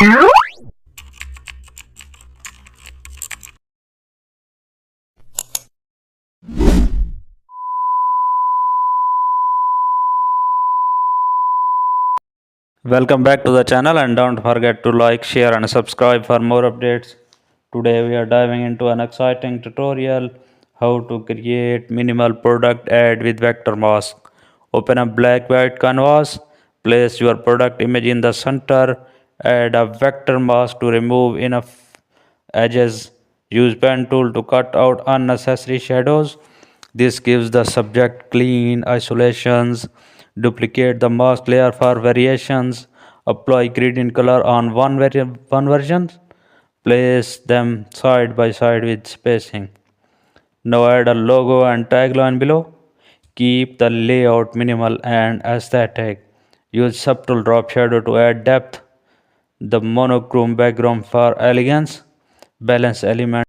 Welcome back to the channel and don't forget to like, share and subscribe for more updates. Today we are diving into an exciting tutorial how to create minimal product ad with vector mask. Open a black white canvas, place your product image in the center, add a vector mask to remove enough edges. Use pen tool to cut out unnecessary shadows. This gives the subject clean isolations. Duplicate the mask layer for variations. Apply gradient color on one version. Place them side by side with spacing. Now add a logo and tagline below. Keep the layout minimal and aesthetic. Use subtle drop shadow to add depth. The monochrome background for elegance. Balance element